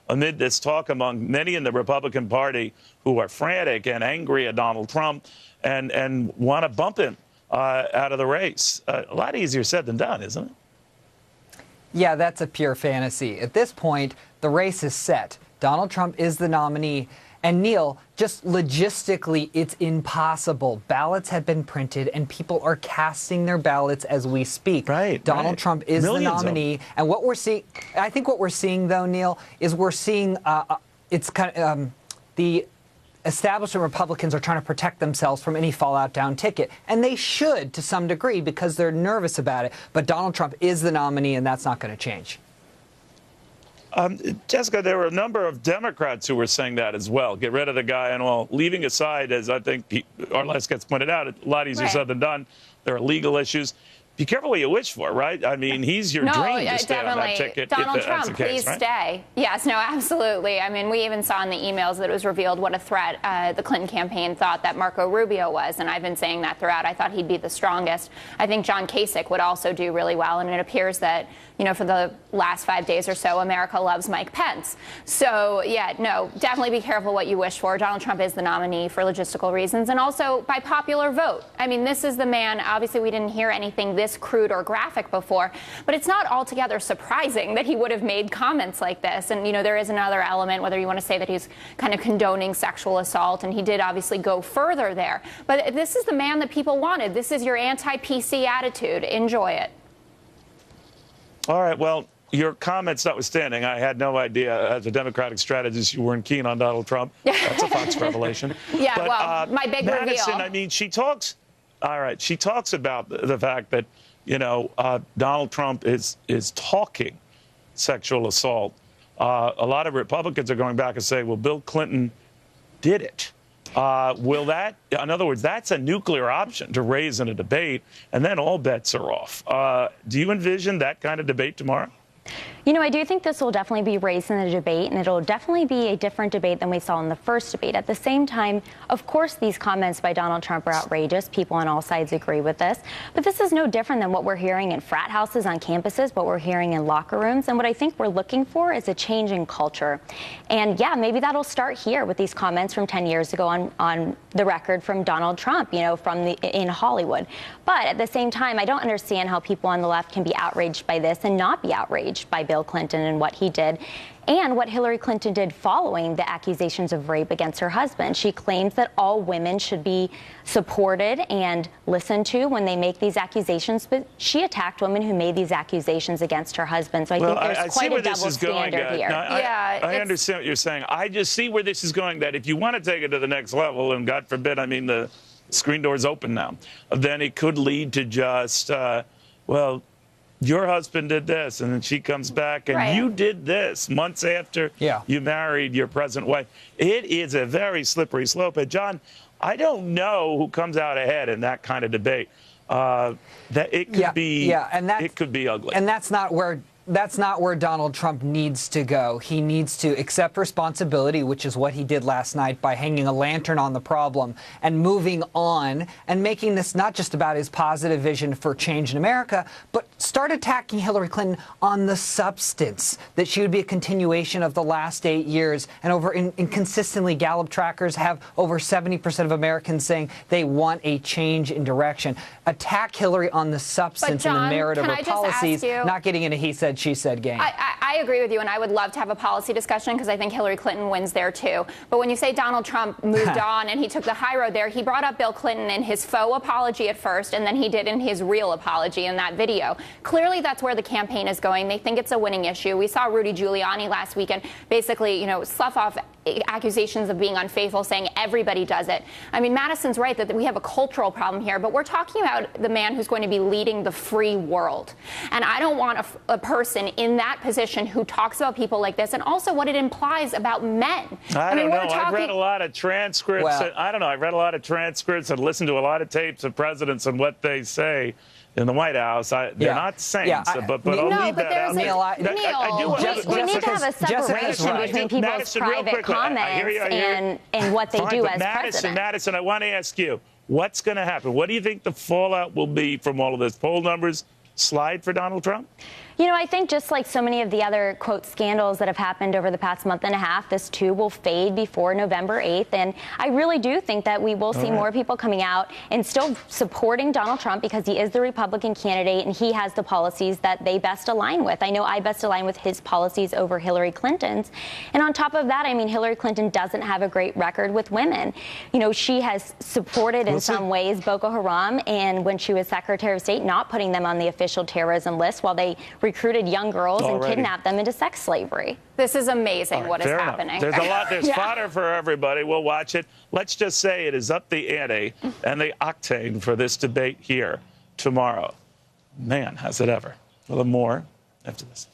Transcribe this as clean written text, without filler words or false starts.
amid this talk among many in the Republican Party who are frantic and angry at Donald Trump and want to bump him out of the race. A lot easier said than done, isn't it? Yeah, that's a pure fantasy. At this point, the race is set. Donald Trump is the nominee. And Neil, just logistically, it's impossible. Ballots have been printed and people are casting their ballots as we speak. Right. Donald Trump is the nominee. And what we're seeing, I think what we're seeing, though, Neil, is we're seeing it's kind of the establishment Republicans are trying to protect themselves from any fallout down ticket. And they should to some degree because they're nervous about it. But Donald Trump is the nominee and that's not going to change. Jessica, there were a number of Democrats who were saying that as well. Get rid of the guy and all. Leaving aside, as I think Arles gets pointed out, a lot easier said than done. There are legal issues. Be careful what you wish for, right? I mean, he's your dream to stay on that ticket. Donald Trump, please stay. Yes, no, absolutely. I mean, we even saw in the emails that it was revealed what a threat the Clinton campaign thought that Marco Rubio was, and I've been saying that throughout. I thought he'd be the strongest. I think John Kasich would also do really well, and it appears that, you know, for the last 5 days or so, America loves Mike Pence. So, yeah, no, definitely be careful what you wish for. Donald Trump is the nominee for logistical reasons, and also by popular vote. I mean, this is the man. Obviously, we didn't hear anything this crude or graphic before, but it's not altogether surprising that he would have made comments like this. And, you know, there is another element, whether you want to say that he's kind of condoning sexual assault, and he did obviously go further there. But this is the man that people wanted. This is your anti-PC attitude. Enjoy it. All right. Well, your comments notwithstanding, I had no idea as a Democratic strategist you weren't keen on Donald Trump. That's a Fox revelation. Yeah, but, well, my big Madison, reveal. I mean, she talks. All right. She talks about the fact that, you know, Donald Trump is talking sexual assault. A lot of Republicans are going back and say, well, Bill Clinton did it. Will that, in other words, that's a nuclear option to raise in a debate, and then all bets are off. Do you envision that kind of debate tomorrow? You know, I do think this will definitely be raised in the debate, and it'll definitely be a different debate than we saw in the first debate. At the same time, of course, these comments by Donald Trump are outrageous. People on all sides agree with this. But this is no different than what we're hearing in frat houses on campuses, what we're hearing in locker rooms. And what I think we're looking for is a change in culture. And yeah, maybe that'll start here with these comments from 10 years ago on the record from Donald Trump, you know, in Hollywood. But at the same time, I don't understand how people on the left can be outraged by this and not be outraged by Bill Clinton and what he did and what Hillary Clinton did following the accusations of rape against her husband. She claims that all women should be supported and listened to when they make these accusations, but she attacked women who made these accusations against her husband. So I think there's quite a double standard here. No, I understand what you're saying. I just see where this is going, that if you want to take it to the next level, and God forbid, I mean, the screen door's open now, then it could lead to just, well, your husband did this, and then she comes back, and you did this months after you married your present wife. It is a very slippery slope. And, John, I don't know who comes out ahead in that kind of debate. That it could be, it could be ugly. And that's not where Donald Trump needs to go. He needs to accept responsibility, which is what he did last night by hanging a lantern on the problem and moving on and making this not just about his positive vision for change in America, but start attacking Hillary Clinton on the substance, that she would be a continuation of the last 8 years. And consistently, Gallup trackers have over 70% of Americans saying they want a change in direction. Attack Hillary on the substance and the merit of her policies, not getting into he said, she said game. I agree with you, and I would love to have a policy discussion because I think Hillary Clinton wins there too. But when you say Donald Trump moved on and he took the high road there, he brought up Bill Clinton in his faux apology at first, and then he did in his real apology in that video. Clearly, that's where the campaign is going. They think it's a winning issue. We saw Rudy Giuliani last weekend basically, you know, slough off accusations of being unfaithful, saying everybody does it. I mean, Madison's right that we have a cultural problem here, but we're talking about the man who's going to be leading the free world. And I don't want a person in that position who talks about people like this, and also what it implies about men. I don't know. I've read a lot of transcripts. Well, I don't know. I've read a lot of transcripts and listened to a lot of tapes of presidents and what they say in the White House. They're not saints, but I'll leave that out. We need to have a separation between people's private comments and what they do as president. Madison, I want to ask you, what's going to happen? What do you think the fallout will be from all of this? Poll numbers slide for Donald Trump? You know, I think just like so many of the other, quote, scandals that have happened over the past month and a half, this too will fade before November 8th. And I really do think that we will see more people coming out and still supporting Donald Trump because he is the Republican candidate and he has the policies that they best align with. I know I best align with his policies over Hillary Clinton's. And on top of that, I mean, Hillary Clinton doesn't have a great record with women. You know, she has supported in some ways Boko Haram, and when she was Secretary of State, not putting them on the official terrorism list while they recruited young girls and kidnapped them into sex slavery. This is amazing what is happening. There's a lot. There's fodder for everybody. We'll watch it. Let's just say it is up the ante and the octane for this debate here tomorrow. Man, has it ever. We'll have more after this.